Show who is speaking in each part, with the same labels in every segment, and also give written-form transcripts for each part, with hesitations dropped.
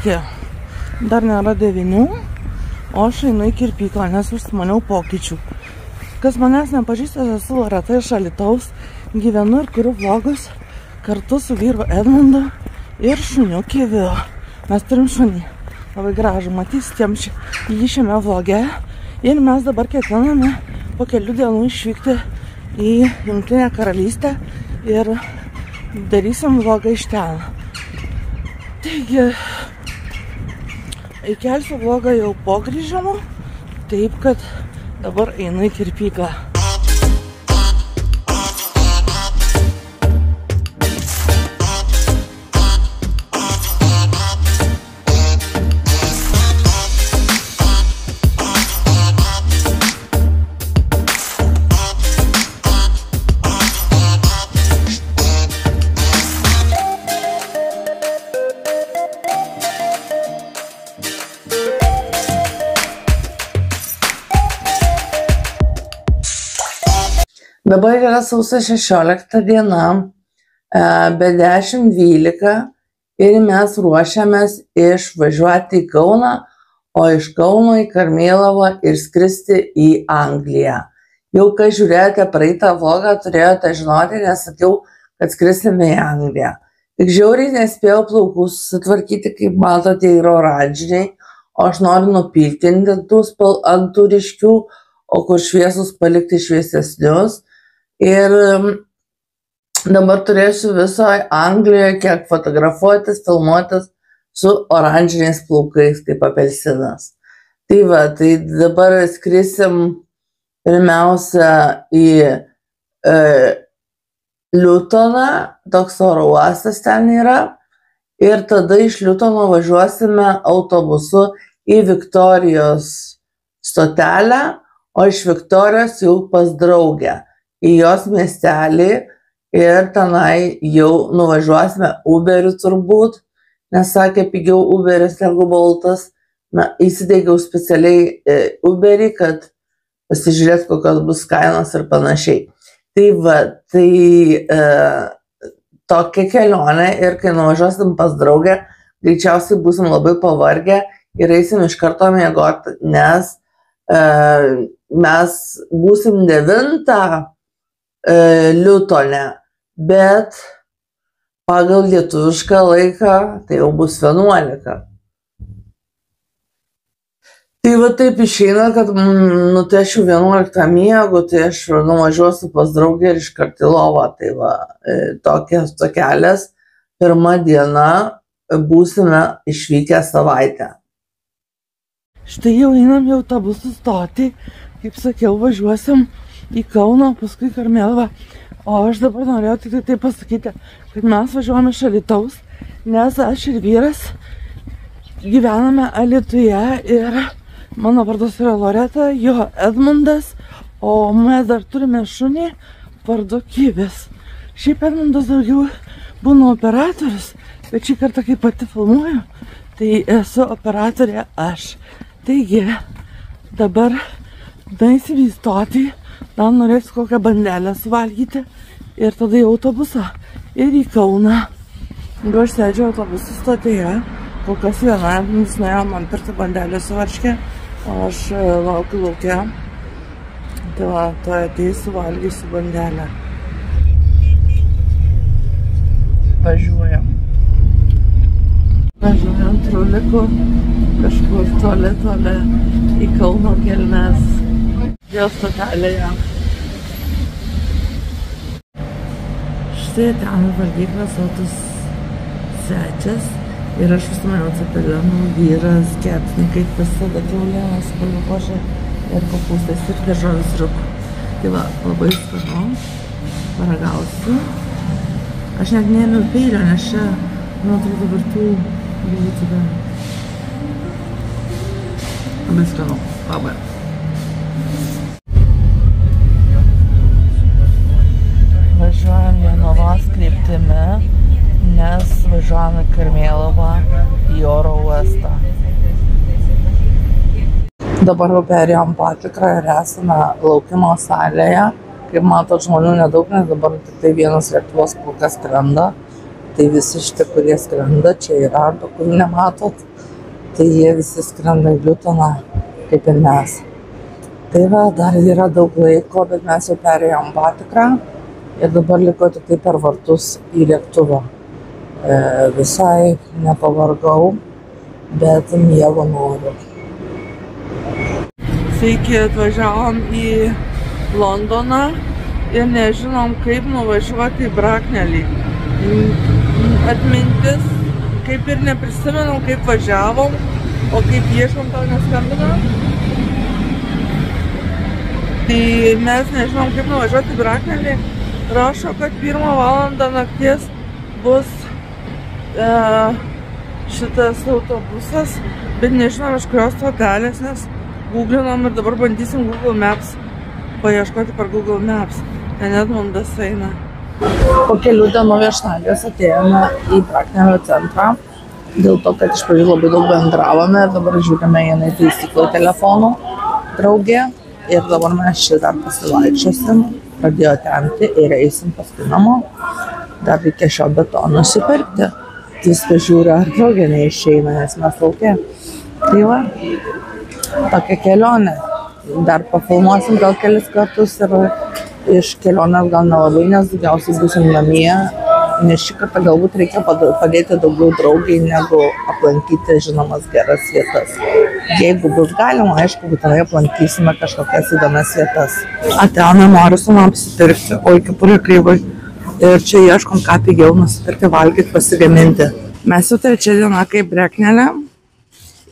Speaker 1: Sveiki. Dar nėra 9, o aš einu į kirpyklą, nes užsimaniau pokyčių. Kas manęs nepažįsta, esu Loreta iš Alytaus, gyvenu ir kuriu vlogus kartu su vyru Edmundu ir šuniu Kiviu. Mes turim šunį, labai gražų, matysite jį šiame vloge. Ir mes dabar ketiname po kelių dienų išvykti į Jungtinę Karalystę ir darysim vlogą iš ten. Taigi, įkelsiu vlogą jau po grįžimo, taip kad dabar einu į kirpyklą. Dabar yra sausio 16 diena, be 10:12 ir mes ruošiamės išvažiuoti į Kauną, o iš Kauno į Karmėlavą ir skristi į Angliją. Jau kai žiūrėjote praeitą vlogą, turėjote žinoti, nes sakiau, kad skrisime į Angliją. Tik žiauriai nespėjau plaukų susitvarkyti, kaip matote, yra oranžiniai, o aš noriu nupiltinti ant tų ryškių, o kur šviesus palikti šviesesnius. Ir dabar turėsiu visoje Anglijoje kiek fotografuotis, filmuotis su oranžiniais plaukais, kaip apelsinas. Tai va, tai dabar skrisim pirmiausia į Lutoną, toks oro uostas ten yra. Ir tada iš Lutono važiuosime autobusu į Viktorijos stotelę, o iš Viktorijos jau pas draugę į jos miestelį ir tenai jau nuvažiuosime Uberiu turbūt, nes sakė pigiau Uberis negu Boltas. Na, įsideigiau specialiai Uberį, kad pasižiūrėt, kokios bus kainos ir panašiai. Tai va, tai tokia kelionė ir kai nuvažiuosim pas draugę, greičiausiai būsim labai pavargę ir eisim iš karto miegoti, nes mes būsim 9 Lutone, bet pagal lietuvišką laiką tai jau bus 11. Tai va taip išeina, kad tai aš jau 11 miegu, tai aš nuvažiuosiu pas draugę ir iškart į lovą. Tai va, tokias tokelės, pirmą dieną būsime išvykę savaitę. Štai jau einam į autobusų stotį, kaip sakiau, važiuosim į Kauną, paskui Karmėlavą. O aš dabar norėjau tik tai pasakyti, kad mes važiuojame iš Alytaus, nes aš ir vyras gyvename Alytuje ir mano vardas yra Loreta, jo Edmundas, o mes dar turime šunį vardu Kivis. Šiaip Edmundas daugiau būna operatorius, bet šį kartą, kai pati filmuoju, tai esu operatorė aš. Taigi, dabar daisim į stotį, dar norėsiu kokią bandelę suvalgyti ir tada į autobusą ir į Kauną. Jeigu aš sėdžiu autobusų stotėje, kol kas viena, jis nuėjo man pirkti bandelę su varške, o aš laukiu laukia. Tai va, to ateis suvalgysiu bandelę. Važiuojam. Važiuojam truliku kažkur toli į Kauno gelmes. Dėl stotelėje. Štai ten valgyklas sotus svečias ir aš užsimaniau cepelinų, vyras, kepsnį, kaip visada kiaulienos, spalvokošė ir kopūstas ir daržovių sriubų. Tai va, labai skanu, paragausiu. Aš net neėmiau peilio, nes čia, man atrodo, virtų būtų be. Labai skanu, labai. Važiuojam Jonavos kryptimi, nes važiuojam į Karmėlavą į oro uostą. Dabar jau perėjom patikrą ir esame laukimo salėje. Kaip matot, žmonių nedaug, nes dabar tik tai vienas lėktuvas kol kas skrenda. Tai visi šitie, kurie skrenda, čia yra, arba kurių nematot. Tai jie visi skrenda į Liutoną, kaip ir mes. Tai va, dar yra daug laiko, bet mes jau perėjom patikrą ir dabar liko tik tai per vartus į lėktuvą. Visai nepavargau, bet miego noriu. Sveiki, atvažiavom į Londoną ir nežinom, kaip nuvažiuoti į Bracknellį. Atmintis, kaip ir neprisimenam, kaip važiavom, o kaip ieškom, tau neskambinam. Tai mes nežinom, kaip nuvažiuoti į Bracknellį. Rašo, kad 1 valandą nakties bus šitas autobusas, bet nežinom iš kurios stotelės, nes googlinam ir dabar bandysim Google Maps paieškoti per Google Maps. Ten Edmundas eina. Po kelių dienų viešnagės atėjome į Bracknellio centrą, dėl to, kad iš pradžių labai daug bendravome ir dabar žiūrime į taisyklų telefonų draugė. Ir dabar mes čia dar pasivaikščiosim, pradėjo temti ir eisim paskui namo. Dar reikia šio betono nusipirkti. Viską žiūriu, ar draugė neišeina, nes mes lauke. Tai va, tokia kelionė. Dar pafilmuosim gal kelis kartus ir iš kelionės gal nelabai, nes daugiausiai būsim namie. Nes šį kartą galbūt reikia padėti daugiau draugiai, negu aplankyti žinomas geras vietas. Jeigu bus galima, aišku, būtinai aplankysime kažkokias įdomias vietas. Atėjome Morisoną apsipirkti, oi, kepurė kreivai. Ir čia ieškom, ką pigiau nusipirkti, valgyti, pasigaminti. Mes jau 3 diena kaip Bracknellė.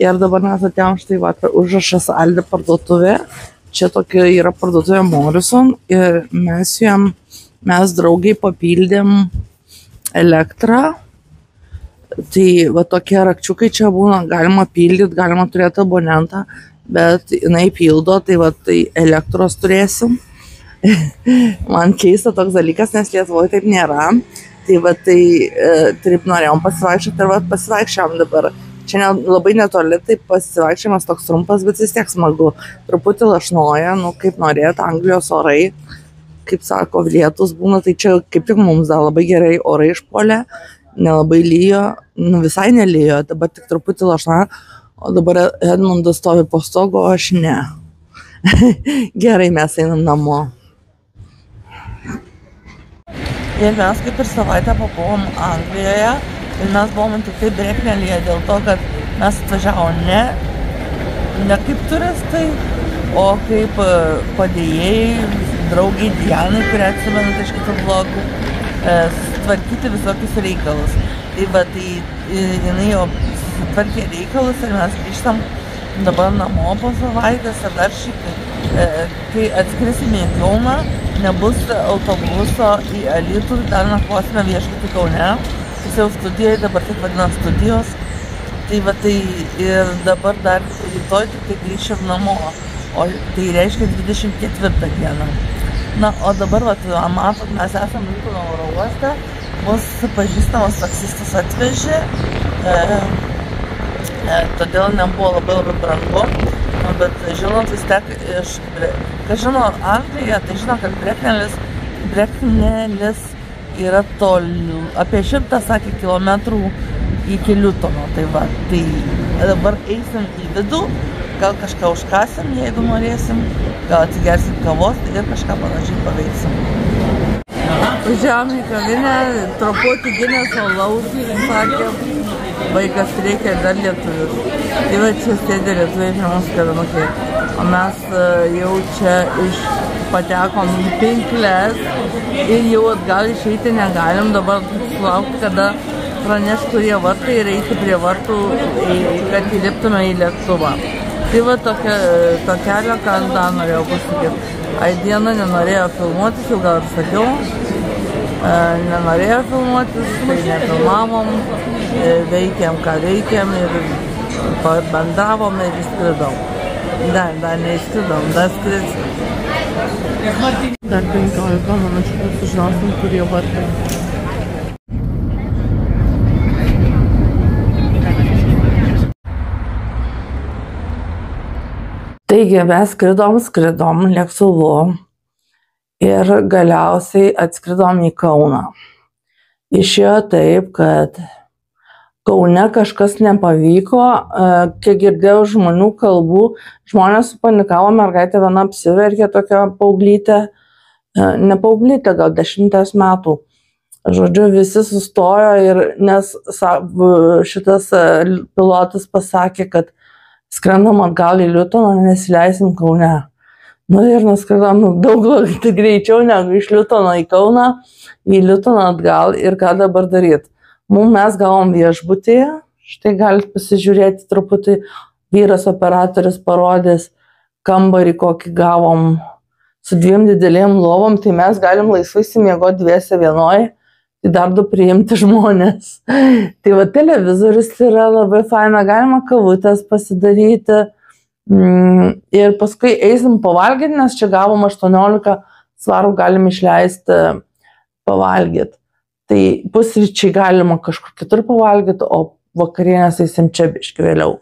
Speaker 1: Ir dabar mes atėjom štai vakar užrašas Aldi parduotuvė. Čia tokia yra parduotuvė Morison. Ir mes draugiai papildėm elektrą. Tai va tokie rakčiukai čia būna, galima pildyti, galima turėti abonentą, bet jinai pildo, tai va tai elektros turėsim. Man keista toks dalykas, nes Lietuvoje taip nėra. Tai va tai taip norėjom pasivaikščioti ir va pasivaikščiom dabar. Čia labai netoli, tai pasivaikščiojimas toks trumpas, bet vis tiek smagu. Truputį lašnoja, nu kaip norėt, Anglijos orai. Kaip sako, lietus būna, tai čia kaip tik mums dar labai gerai orai išpuolė, nelabai lyjo, nu visai nelyjo, dabar tik truputį lašna, o dabar Edmundas stovi po stogu, o aš ne. Gerai, mes einam namo. Ir mes kaip ir savaitę pabuvom Anglijoje, ir mes buvom tik tai Bracknellyje dėl to, kad mes atvažiavom ne kaip turistai, o kaip padėjėjai, draugiai Dianai, kurią atsimenate iš kitų vlogų, tvarkyti visokius reikalus. Tai va, tai jinai jau tvarkė reikalus ir mes grįžtam dabar namo po savaitės ir dar kai atskrisime į Kauną, nebus autobuso į Alytų, dar nakvosime viešbutį Kaune. Jis jau studijoje, dabar taip vadina studijos. Tai va, tai ir dabar dar rytoj tik tai grįšim namo. O tai reiškia 24 dieną. Na, o dabar, matot, mes esame Liutono oro uoste, mūsų pažįstamas taksistas atvežė, todėl nebuvo labai brangu, bet žinot, vis tiek, kas žino Angliją, tai žino, kad Bracknellis yra toliau, apie 100, sakė, kilometrų iki Liutono, tai va, tai dabar eisim į vidų, gal kažką užkasim, jeigu norėsim, gal atsigersim kavos ir kažką panašiai paveiksim. Važiavom į kavinę, truputį Gineso alaus, sakė, vaikas reikia dar lietuvius. Tai va čia sėdė lietuviai prie mūsų kavinukė. O mes jau čia patekom į pinkles ir jau atgal išeiti negalim, dabar sulaukti, kada praneš, kurie vartai ir eiti prie vartų, kad įliptume į lėktuvą. Tai va tokelio, ką dar norėjau pasakyti. Diena nenorėjo filmuotis, jau gal ir sakiau. Nenorėjo filmuotis, tai nefilmavom, veikėm, ką veikėm ir bendravom ir išskridom. Dar neišskridom, dar skridsim. Dar 15 minučių sužinosim, kurie vartai. Taigi mes skridom lėktuvu ir galiausiai atskridom į Kauną. Išėjo taip, kad Kaune kažkas nepavyko, kiek girdėjau žmonių kalbų, žmonės supanikavo, mergaitė viena apsiverkė, tokia paaugytė, ne paaugytė, gal 10 metų. Žodžiu, visi sustojo ir nes šitas pilotas pasakė, kad skrendam atgal į Liutoną, nesileisim Kaune. Nu ir nuskridom daug greičiau negu iš Liutono į Kauną, į Liutoną atgal ir ką dabar daryti. Mes gavom viešbutyje, štai galite pasižiūrėti truputį, vyras operatorius parodės kambarį, kokį gavom su 2 didelėm lovom, tai mes galim laisvai simiegoti dviese vienoj, tai dar 2 priimti žmonės. Tai va, televizorius yra labai faina, galima kavutės pasidaryti ir paskui eisim pavalgyti, nes čia gavom 18 svarų, galim išleisti pavalgyti. Tai pusryčiai galima kažkur kitur pavalgyti, o vakarienės eisim čia biški vėliau.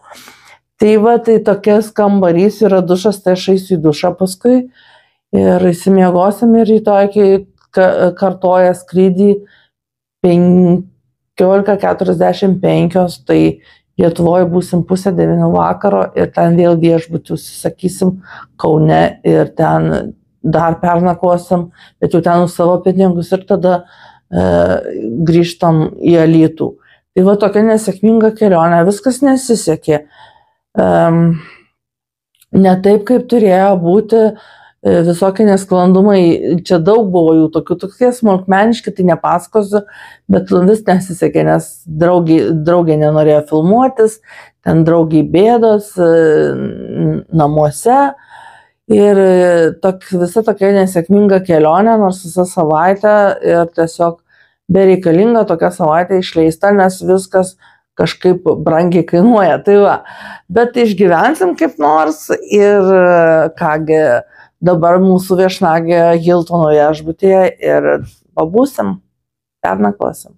Speaker 1: Tai va, tai tokias kambarys yra dušas, tai aš eisiu į dušą paskui ir įsimiegosim ir rytoj, kai kartoja skrydį 15:45, tai Lietuvoje būsim 8:30 vakaro ir ten vėl viešbutį užsisakysim Kaune ir ten dar pernakosim, bet jau ten už savo pinigus ir tada grįžtam į Alytų. Tai va tokia nesėkminga kelionė, viskas nesisekė. Ne taip, kaip turėjo būti, visokie nesklandumai, čia daug buvo jų tokie smulkmeniški, tai nepasakosiu, bet vis nesisekė, nes draugė nenorėjo filmuotis, ten draugiai bėdos namuose. Ir visa tokia nesėkminga kelionė, nors visą savaitę ir tiesiog bereikalinga tokia savaitė išleista, nes viskas kažkaip brangiai kainuoja. Tai va, bet išgyvensim kaip nors ir kągi, dabar mūsų viešnagė Hiltono viešbutyje ir pabūsim, pernakosim.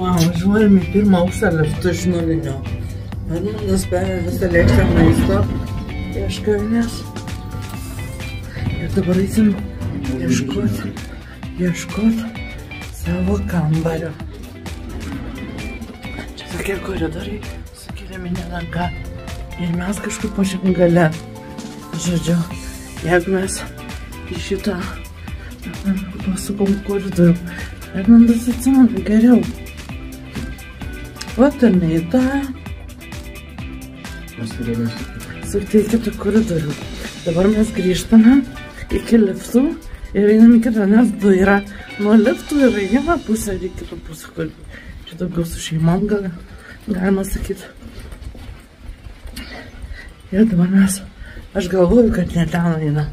Speaker 1: Važiuojame į 1. aukštą liftu iš nulinio. Edmundas perė visą lėkštę maisto iš kavinės. Ir dabar eisim ieškoti savo kambario. Čia tokie koridoriai su kiliminė danga. Ir mes kažkur pačiam gale. Žodžiu, jeigu mes į šitą pasukom koridorių, Edmundas atsimena geriau. Va, ir ne į tą. Sukti į kitą koridorių. Dabar mes grįžtame iki liftų ir einam į kitą, nes 2 yra nuo liftų ir į vieną pusę ir į kitą pusę. Čia daugiau su šeimom galima sakyti. Ir dabar aš galvoju, kad ne ten eina.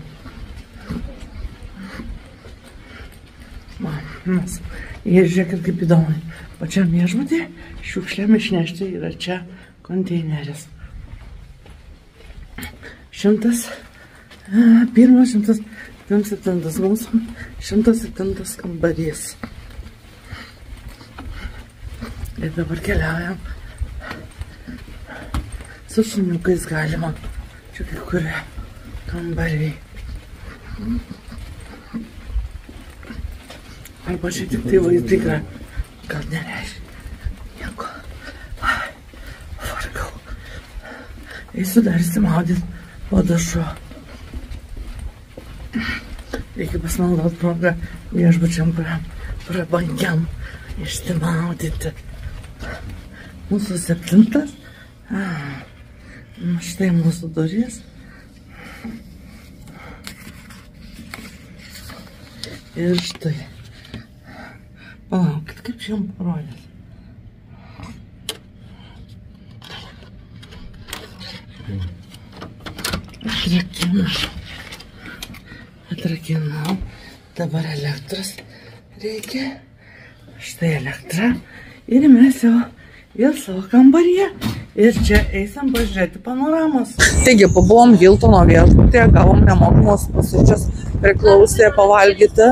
Speaker 1: Mes, ir žiūrėkit kaip įdomu. Pačiam viešbutį šiukšlėm išnešti yra čia konteineris. 101, 107 mūsų 107 kambarys. Ir dabar keliaujam. Su šuniukais galima. Čia kai kurie kambariai. Arba čia tik tai vaizdyklė. Gal nereiškia nieko. Vargau. Eisiu dar įsimaudyti po dušu. Reikia pasinaudoti progą viešbučiam prabangiam išsimaudyti. Mūsų 7. Štai mūsų durys. Ir štai. Palaukit, kaip čia jums parodys. Atrakinau. Dabar elektros reikia. Štai elektra. Ir mes jau vėl savo kambaryje. Ir čia eisim pažiūrėti panoramos. Taigi, pabuvom Hiltono viešbutyje, gavom nemokamos pusryčius priklausė pavalgyti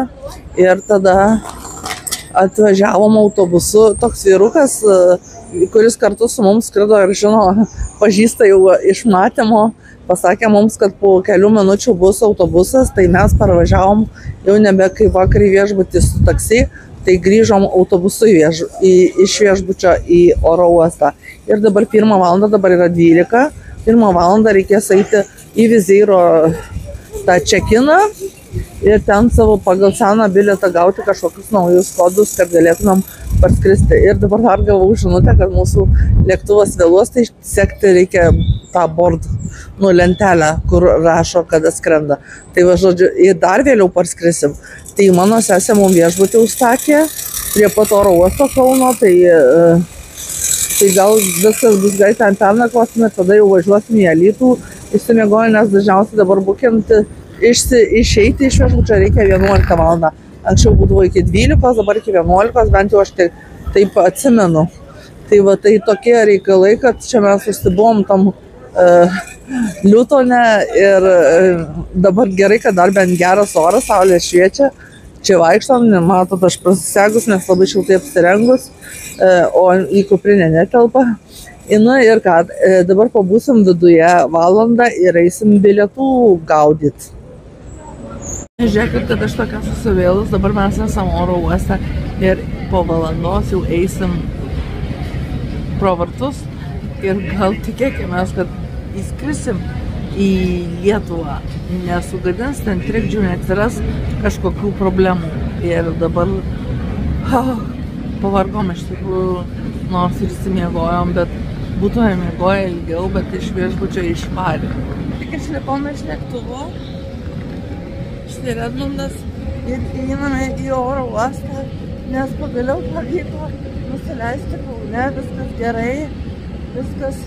Speaker 1: ir tada atvažiavom autobusu. Toks vyrukas, kuris kartu su mums skrido ir žino, pažįsta jau iš matymo, pasakė mums, kad po kelių minučių bus autobusas, tai mes parvažiavom jau nebe kaip vakar į viešbutį su taksi, tai grįžom autobusu iš viešbučio į oro uostą. Ir dabar 1 valandą, dabar yra 12, 1 valandą reikės eiti į Vizeiro tą check-iną ir ten savo pagal seną bilietą gauti kažkokius naujus kodus, kad galėtumėm parskristi. Ir dabar dar gavau žinutę, kad mūsų lėktuvas vėluos, tai sekti reikia tą board lentelę, kur rašo, kada skrenda. Tai va, žodžiu, ir dar vėliau parskrisim. Tai mano sesė mums viešbutį užsakė prie pat oro uosto Kauno, tai gal viskas bus gerai, ten pernakvosime, tada jau važiuosime į Alytų, išsimiegoję, nes dažniausiai dabar bukinti, išeiti iš viešbučio reikia 11 valandą. Anksčiau būdavo iki 12, dabar iki 11, bent jau aš taip atsimenu. Tai va, tai tokie reikalai, kad čia mes susibuvom tam Liutone ir dabar gerai, kad dar bent geras oras, saulė šviečia. Čia vaikštom, matot, aš prasisegus, nes labai šiltai apsirengus, o į kuprinę netelpa. Na ir ką, dabar pabūsim viduje valandą ir eisim bilietų gaudyti. Žiūrėkit, kad aš tokia susivėlus, dabar mes esam oro uoste ir po valandos jau eisim pro vartus ir gal tikėkime, kad įskrisim į Lietuvą, nesugadins ten trikdžių, neatsiras kažkokių problemų. Ir dabar pavargom iš tikrųjų, nors ir išsimiegojom, bet būtume miegoję ilgiau, bet iš viešbučio išvarė. Tik išlipome iš lėktuvo, Redmundas ir einame į oro uostą, nes pagaliau pavyko nusileisti Kaune, viskas gerai, viskas,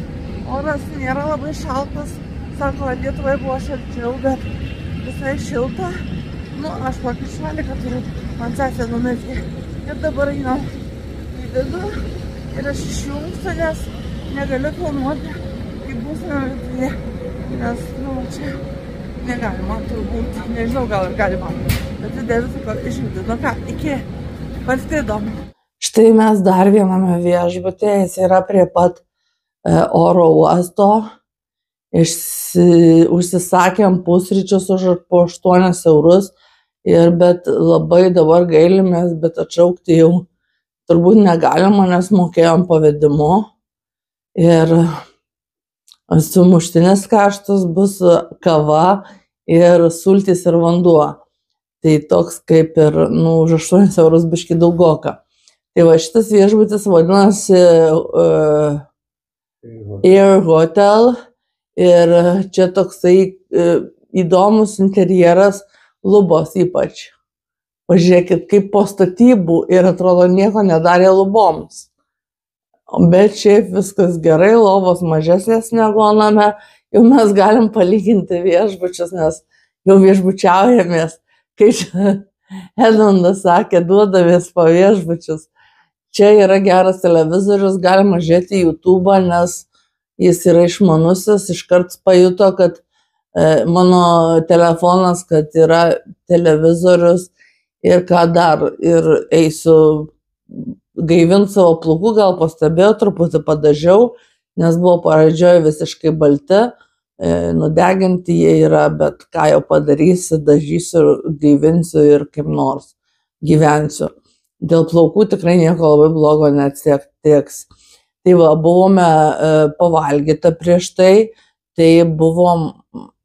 Speaker 1: oras nėra labai šaltas, sako, Lietuvai buvo šalčiau, bet visai šilta. Nu, aš kokį šaliką turiu, man sesė numetė ir dabar einam į vidų ir aš išjungsiu, nes negaliu filmuoti, kaip būsime viduje, nes, nu, čia negalima turbūt, nežinau, gal ir galima, bet tai visą išjungti. Nu ką, iki parskridom. Štai mes dar viename viešbutėje, jis yra prie pat oro uosto. Užsisakėm pusryčius už po 8 eurus, bet labai dabar gailimės, bet atšaukti jau turbūt negalima, nes mokėjom pavedimu. Ir sumuštinis karštas bus kava ir sultys ir vanduo. Tai toks kaip ir, nu, už 8 eurus biški daugoka. Tai va, šitas viešbutis vadinasi Air Hotel ir čia toksai įdomus interjeras, lubos ypač. Pažiūrėkit, kaip po statybų ir atrodo nieko nedarė luboms. Bet šiaip viskas gerai, lovos mažesnės negu name, jau mes galim palyginti viešbučius, nes jau viešbučiaujamės. Kaip Edmundas sakė, duodamės po viešbučius. Čia yra geras televizorius, galima žiūrėti YouTube, nes jis yra išmanusis. Iškart pajuto, kad mano telefonas, kad yra televizorius ir ką dar. Ir eisiu gaivinti savo plaukų, gal pastebėjau, truputį padažiau, nes buvo pradžioje visiškai balti, nudeginti jie yra, bet ką jau padarysi, dažysiu, gaivinsiu ir kaip nors gyvensiu. Dėl plaukų tikrai nieko labai blogo neatsitiks. Tai va, buvome pavalgyti prieš tai buvom,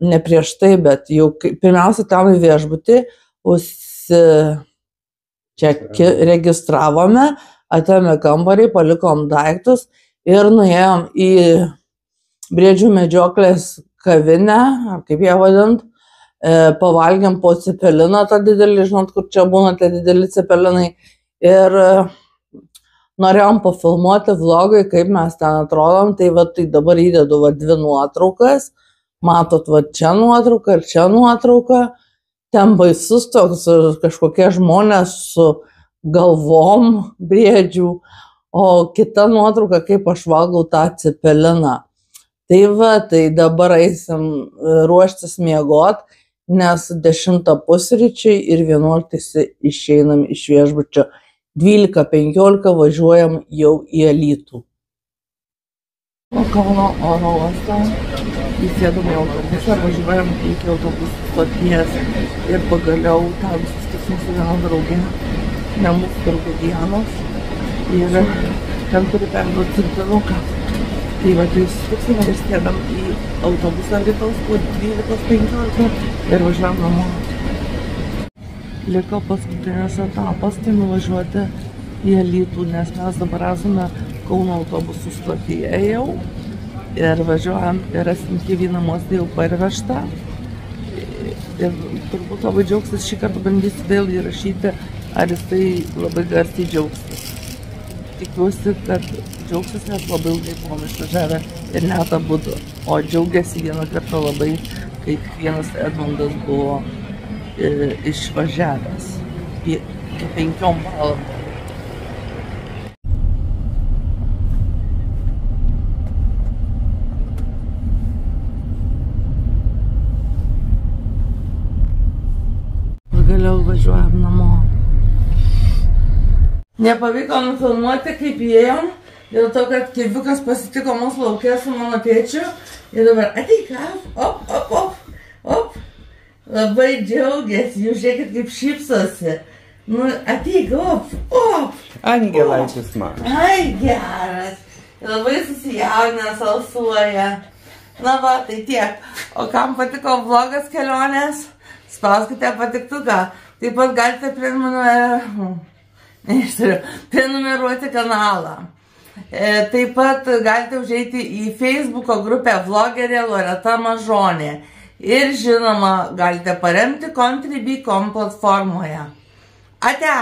Speaker 1: ne prieš tai, bet jau pirmiausia tam į viešbutį registravome, atėmė kambarį, palikom daiktus ir nuėjom į Briedžių medžioklės kavinę, ar kaip ją vadint, pavalgėm po cepeliną tą didelį, žinot, kur čia būna tie dideli cepelinai, ir norėjom pafilmuoti vlogui, kaip mes ten atrodom, tai va, tai dabar įdedu va 2 nuotraukas, matot, va čia nuotrauka ir čia nuotrauka, ten baisus toks kažkokie žmonės su galvom briedžių, o kita nuotrauka, kaip aš valgau tą cepeliną. Tai va, tai dabar eisim ruoštis miegot nes 10 pusryčiai ir 11 išeinam iš viešbučio. 12:15 važiuojam jau į Alytų. Po Kauno oro uosto įsėdom į autobusą, važiuojam iki autobusų stoties ir pagaliau tam susitiksim su viena draugė, nebus turbūt Dianos, ir ten turi perduoti cirpinuką. Tai va, tai susitiksim ir sėdam į autobusą Alytaus po 12:15 ir važiuojam namo. Liko paskutinis etapas, tai nuvažiuoti į Alytų, nes mes dabar esame Kauno autobusų stotyje jau ir važiuojam ir rasim gyvenamostį jau parvežtą. Ir turbūt labai džiaugsis, šį kartą bandysiu vėl įrašyti, ar jisai labai garsiai džiaugsis. Tikiuosi, kad džiaugsis, nes labai ilgai buvom išvažiavę ir net abudu. O džiaugiasi vieną kartą labai, kai vienas Edmundas buvo išvažiavęs iki 5 valandų. Pagaliau važiuojam namo. Nepavyko nufilmuoti, kaip įėjom, dėl to, kad Keiviukas pasitiko mus lauke su mano tėčiu. Ir dabar ateik, op. Labai džiaugiasi, jūs žiūrėkit, kaip šypsosi. Nu, ateik, op.
Speaker 2: Angelaitis man.
Speaker 1: Ai, geras. Labai susijaudinęs, alsuoja. Na va, tai tiek. O kam patiko vlogas kelionės? Spauskite patiktuką. Taip pat galite prenumeruoti kanalą. Taip pat galite užeiti į Facebooko grupę vlogerė Loreta Mažonė. Ir žinoma, galite paremti Contribui.com platformoje. Ate!